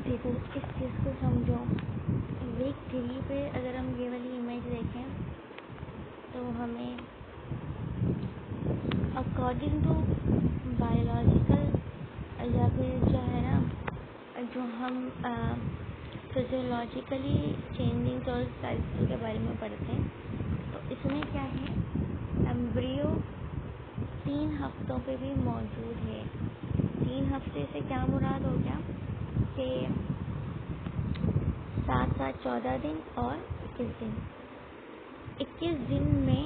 देखो इस चीज़ को समझो। वीक 3 पे अगर हम ये वाली इमेज देखें तो हमें अकॉर्डिंग टू बायोलॉजिकल या फिर जो है ना जो हम फिजियोलॉजिकली चेंजिंग और साइकिल के बारे में पढ़ते हैं, तो इसमें क्या है, एम्ब्रियो 3 हफ्तों पे भी मौजूद है। 3 हफ्ते से क्या मुराद हो गया कि 7-7 14 दिन और 21 दिन। 21 दिन में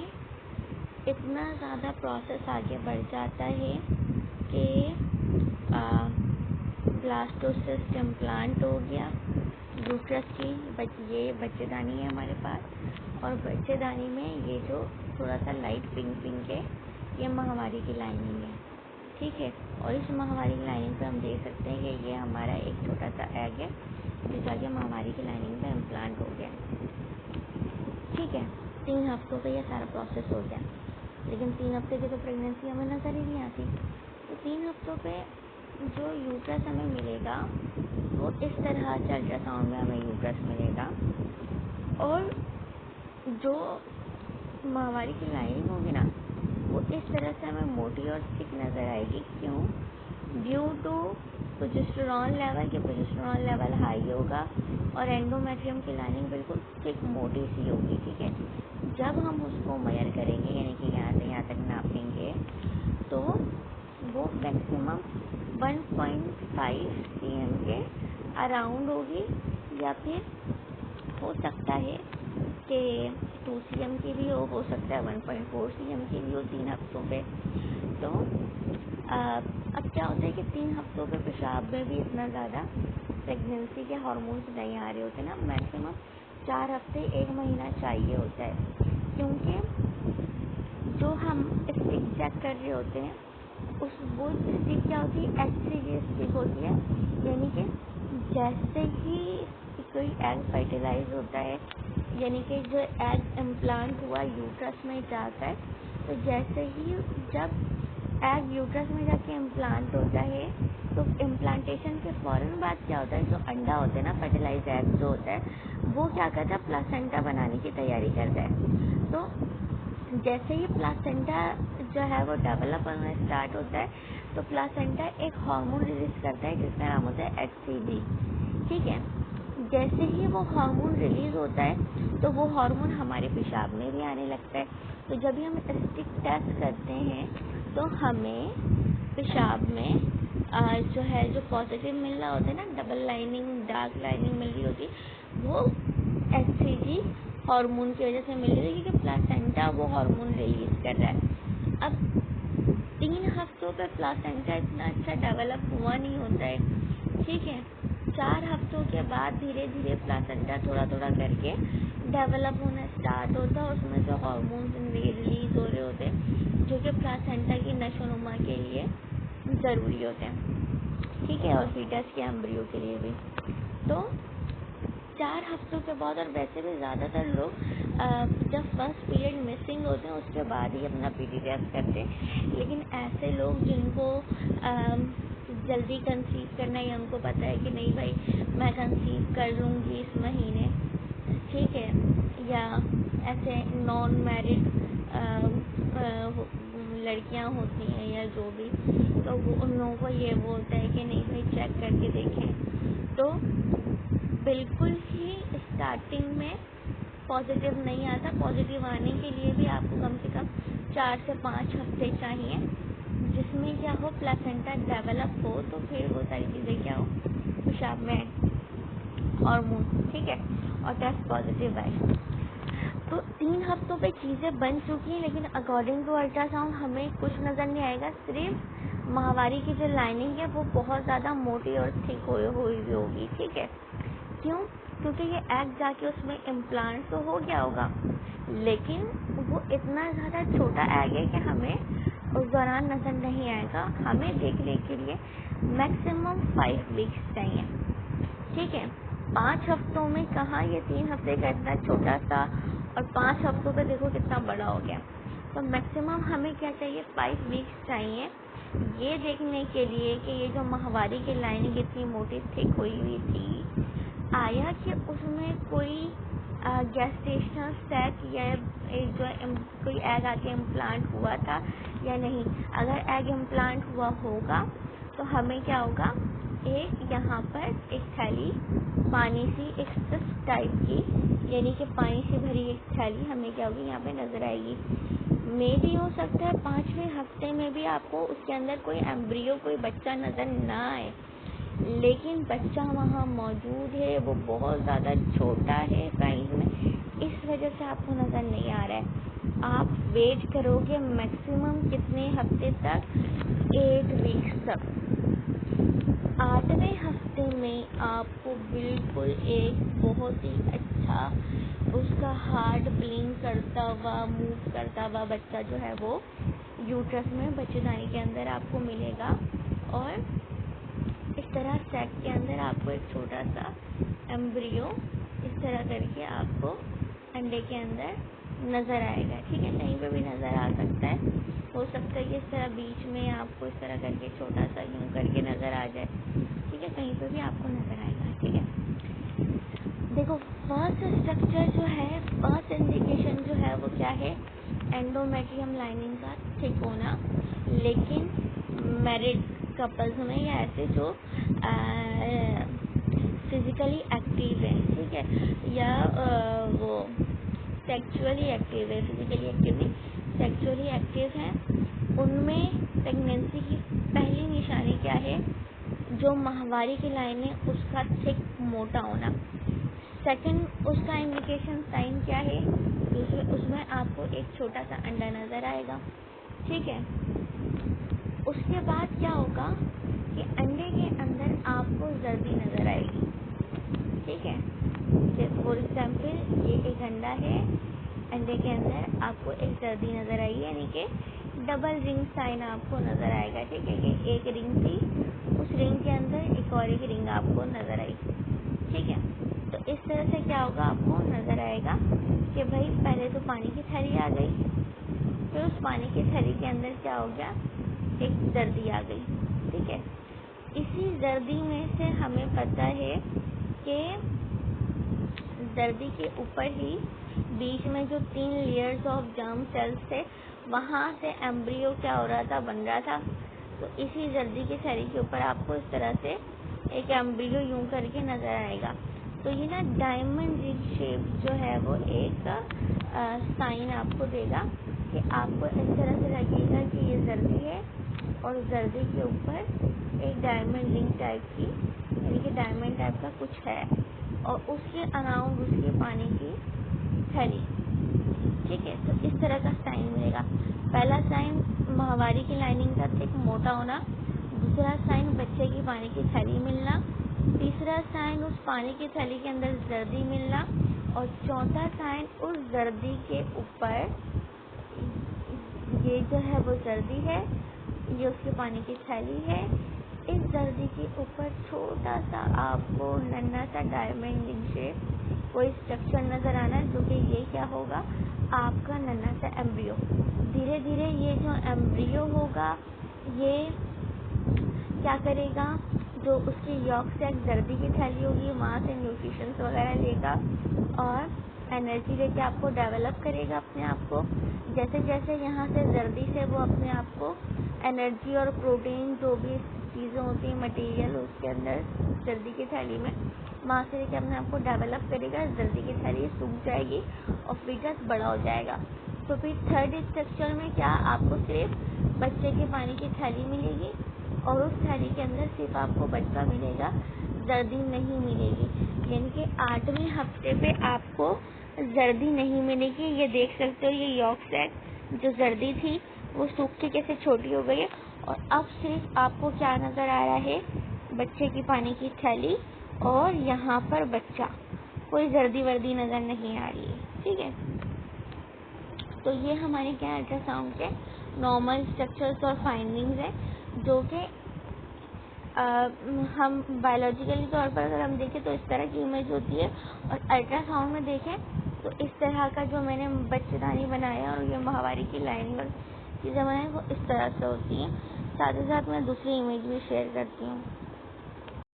इतना ज़्यादा प्रोसेस आगे बढ़ जाता है कि ब्लास्टोसिस्ट इम्प्लांट हो गया यूट्रस की। ये बच्चेदानी है हमारे पास, और बच्चेदानी में ये जो थोड़ा सा लाइट पिंक है, ये माहवारी की लाइनिंग है, ठीक है। और इस माहवारी की लाइनिंग पे हम देख सकते हैं कि ये हमारा एक छोटा सा एग है जो जाके माहवारी की लाइनिंग पे इम्प्लांट हो गया, ठीक है। 3 हफ्तों पे ये सारा प्रोसेस हो गया, लेकिन 3 हफ्ते की तो प्रेगनेंसी हमें नजर ही नहीं आती। तो 3 हफ्तों पे जो यूट्रस हमें मिलेगा वो इस तरह से अल्ट्रासाउंड में हमें यूट्रस मिलेगा, और जो माहवारी की लाइनिंग होगी ना वो इस तरह से हमें मोटी और थिक नज़र आएगी। क्यों? ड्यू टू प्रोजेस्टेरॉन लेवल, कि प्रोजेस्टेरॉन लेवल हाई होगा और एंडोमेट्रियम की लाइनिंग बिल्कुल थिक मोटी सी होगी, ठीक है। जब हम उसको मेजर करेंगे, यानी कि यहाँ से यहाँ तक नापेंगे, तो वो मैक्सिमम 1.5 cm के अराउंड होगी, या फिर हो सकता है कि 2 cm की भी हो सकता है 1.4 cm की भी हो 3 हफ्तों पे। तो अब क्या होता है कि 3 हफ्तों पे पेशाब में भी इतना ज़्यादा प्रेगनेंसी के हार्मोन्स नहीं आ रहे होते ना, मैक्सिमम 4 हफ्ते 1 महीना चाहिए होता है, क्योंकि जो हम स्टिक चेक कर रहे होते हैं वो स्टिक क्या होती है, HCG स्टिक होती है। यानी कि जैसे ही कोई एग फर्टिलाइज होता है, यानी कि जो एग इम्प्लांट हुआ यूट्रस में जाकर, तो जैसे ही जब एग यूट्रस में जाके इम्प्लांट होता है, तो इम्प्लांटेशन के फ़ौरन बाद क्या होता है, जो अंडा होता है ना, फर्टिलाइज एग जो होता है, वो क्या करता है, प्लासेंटा बनाने की तैयारी करता है। तो जैसे ही प्लासेंटा जो है वो डेवलप होना स्टार्ट होता है, तो प्लासेंटा एक हार्मोन रिलीज करता है जिसका नाम होता है HCG, ठीक है। जैसे ही वो हार्मोन रिलीज होता है तो वो हार्मोन हमारे पेशाब में भी आने लगता है। तो जब भी हम स्टिक टेस्ट करते हैं तो हमें पेशाब में जो पॉजिटिव मिल रहा होता है ना, डबल लाइनिंग डार्क लाइनिंग मिल रही होती है, वो HCG हार्मोन की वजह से मिल रही है, क्योंकि प्लासेंटा वो हार्मोन रिलीज कर रहा है। अब 3 हफ्तों पे प्लासेंटा इतना अच्छा डेवलप हुआ नहीं होता है, ठीक है। 4 हफ्तों के बाद धीरे धीरे प्लासेंटा थोड़ा थोड़ा करके डेवलप होना स्टार्ट होता है, उसमें जो हार्मोन्स रिलीज हो रहे होते हैं जो कि प्लासेंटा की नशोनुमा के लिए ज़रूरी होते हैं, ठीक है, और फीटस के एम्ब्रियो के लिए भी। तो 4 हफ्तों के बाद, और वैसे भी ज़्यादातर लोग जब फर्स्ट पीरियड मिसिंग होते हैं उसके बाद ही अपना PD टेस्ट करते हैं। लेकिन ऐसे लोग जिनको जल्दी कंसीव करना है, या उनको पता है कि नहीं भाई मैं कंसीव कर लूँगी इस महीने, ठीक है, या ऐसे नॉन मैरिड लड़कियां होती हैं या जो भी, तो वो उन लोगों को ये वो होता है कि नहीं भाई चेक करके देखें। तो बिल्कुल ही स्टार्टिंग में पॉजिटिव नहीं आता। पॉजिटिव आने के लिए भी आपको कम से कम 4 से 5 हफ्ते चाहिए, जिसमें क्या हो, प्लासेंटा डेवलप हो, तो फिर वो सारी चीज़ें क्या हो, पेशाब में हार्मोन, ठीक है, और टेस्ट पॉजिटिव आए। तो 3 हफ्तों पे चीज़ें बन चुकी हैं, लेकिन अकॉर्डिंग टू अल्ट्रासाउंड हमें कुछ नज़र नहीं आएगा। सिर्फ माहवारी की जो लाइनिंग है वो बहुत ज़्यादा मोटी और थिक हुई होगी, ठीक है। क्यों? क्योंकि ये एग जाके उसमें इम्प्लांट तो हो गया होगा, लेकिन वो इतना ज़्यादा छोटा एग है कि हमें उस दौरान नज़र नहीं आएगा। हमें देखने के लिए मैक्सिमम 5 वीक्स चाहिए, ठीक है। 5 हफ्तों में कहाँ ये 3 हफ्ते का इतना छोटा सा, और 5 हफ्तों पे देखो कितना बड़ा हो गया। तो मैक्सिमम हमें क्या चाहिए, 5 वीक्स चाहिए ये देखने के लिए कि ये जो माहवारी की लाइनिंग इतनी मोटी थिक हुई हुई थी, आया कि उसमें कोई गेस्टेशनल सैक या एक जो कोई एग आके इम्प्लांट हुआ था या नहीं। अगर एग इम्प्लांट हुआ होगा तो हमें क्या होगा, एक यहाँ पर एक थैली पानी सी एक सिस्ट टाइप की, यानी कि पानी से भरी एक थैली हमें क्या होगी यहाँ पे नजर आएगी। मे भी हो सकता है 5वें हफ्ते में भी आपको उसके अंदर कोई एम्ब्रियो, कोई बच्चा नजर ना आए, लेकिन बच्चा वहाँ मौजूद है, वो बहुत ज़्यादा छोटा है साइज में, इस वजह से आपको नज़र नहीं आ रहा है। आप वेट करोगे मैक्सिमम कितने हफ्ते तक, 8 वीक्स तक। 8वें हफ्ते में आपको बिल्कुल एक बहुत ही अच्छा उसका हार्ट ब्लिंक करता हुआ, मूव करता हुआ बच्चा जो है वो यूट्रस में बच्चेदानी के अंदर आपको मिलेगा। और इस तरह सैक के अंदर आपको एक छोटा सा एम्ब्रियो इस तरह करके आपको अंडे के अंदर नज़र आएगा। ठीक है, कहीं पे भी नज़र आ सकता है, हो सकता है कि इस तरह बीच में आपको इस तरह करके छोटा सा यूं करके नज़र आ जाए। ठीक है, कहीं पे भी आपको नज़र आएगा। ठीक है, देखो फर्स्ट स्ट्रक्चर जो है, फर्स्ट इंडिकेशन जो है वो क्या है, एंडोमेट्रियम लाइनिंग का थिक होना। लेकिन मैरिड कपल्स में या ऐसे जो फिजिकली एक्टिव है, ठीक है, या वो सेक्सुअली एक्टिव है, फिजिकली एक्टिव नहीं, सेक्सुअली एक्टिव हैं, उनमें प्रेगनेंसी की पहली निशानी क्या है, जो माहवारी की लाइन है उसका थिक मोटा होना। सेकंड उसका इंडिकेशन साइन क्या है, उसमें आपको एक छोटा सा अंडा नज़र आएगा। ठीक है, उसके बाद क्या होगा कि अंडे के अंदर आपको जर्दी नज़र आएगी। ठीक है, फॉर एग्जाम्पल ये एक अंडा है, अंडे के अंदर आपको एक जर्दी नज़र आएगी, यानी कि डबल रिंग साइन आपको नज़र आएगा। ठीक है, कि एक रिंग थी, उस रिंग के अंदर एक और एक रिंग आपको नज़र आई। ठीक है, तो इस तरह से क्या होगा, आपको नज़र आएगा कि भाई पहले तो पानी की थैली आ गई, फिर उस पानी की थैली के अंदर क्या हो गया, एक जर्दी आ गई। ठीक है, इसी जर्दी में से हमें पता है कि जर्दी के ऊपर ही बीच में जो 3 लेयर्स ऑफ जर्म सेल्स थे, वहाँ से एम्ब्रियो क्या हो रहा था, बन रहा था। तो इसी जर्दी की थैली के ऊपर आपको इस तरह से एक एम्ब्रियो यूं करके नज़र आएगा। तो ये ना डायमंड रिंग शेप जो है वो एक साइन आपको देगा कि आपको इस तरह से लगेगा कि ये जर्दी है और जर्दी के ऊपर एक डायमंड रिंग टाइप की, यानी कि डायमंड टाइप का कुछ है, और उसके अराउंड उसके पानी की थैली। ठीक है, तो इस तरह का साइन मिलेगा। पहला साइन माहवारी की लाइनिंग का थिक मोटा होना, दूसरा साइन बच्चे की पानी की थैली मिलना, तीसरा साइन उस पानी की थैली के अंदर जर्दी मिलना, और चौथा साइन उस जर्दी के ऊपर, ये जो है वो जर्दी है, ये उसके पानी की थैली है, इस जर्दी के ऊपर छोटा सा आपको नन्हा सा डायमंड रिंग शेप कोई स्ट्रक्चर नज़र आना है, जो कि ये क्या होगा, आपका नन्हा सा एम्ब्रियो। धीरे धीरे ये जो एम्ब्रियो होगा ये क्या करेगा, जो उसकी यॉर्क सैक जर्दी की थैली होगी वहाँ से न्यूट्रिशंस वगैरह लेगा और एनर्जी लेके आपको डेवलप करेगा अपने आप को। जैसे जैसे यहाँ से जर्दी से वो अपने आप को एनर्जी और प्रोटीन जो भी चीज़ें होती हैं, मटेरियल उसके अंदर जर्दी की थैली में, वहाँ से लेके अपने आप को डेवलप करेगा, जर्दी की थैली सूख जाएगी और फीटस बड़ा हो जाएगा। तो फिर थर्ड स्ट्रक्चर में क्या, आपको सिर्फ बच्चे के पानी की थैली मिलेगी और उस थैली के अंदर सिर्फ आपको बच्चा मिलेगा, जर्दी नहीं मिलेगी। यानी कि 8वें हफ्ते पे आपको जर्दी नहीं मिलेगी। ये देख सकते हो, ये यॉर्क सैक जो जर्दी थी वो सूख के कैसे छोटी हो गई है, और अब सिर्फ आपको क्या नज़र आ रहा है, बच्चे की पानी की थैली और यहाँ पर बच्चा, कोई जर्दी वर्दी नज़र नहीं आ रही है। ठीक है, तो ये हमारे क्या अल्ट्रासाउंड के नॉर्मल स्ट्रक्चर्स और फाइंडिंग्स हैं, जो कि हम बायोलॉजिकली तौर पर अगर हम देखें तो इस तरह की इमेज होती है, और अल्ट्रासाउंड में देखें तो इस तरह का जो मैंने बच्चेदानी बनाया और ये माहवारी की लाइन और चीज़ें बनाई वो इस तरह से होती हैं। साथ ही साथ मैं दूसरी इमेज भी शेयर करती हूँ।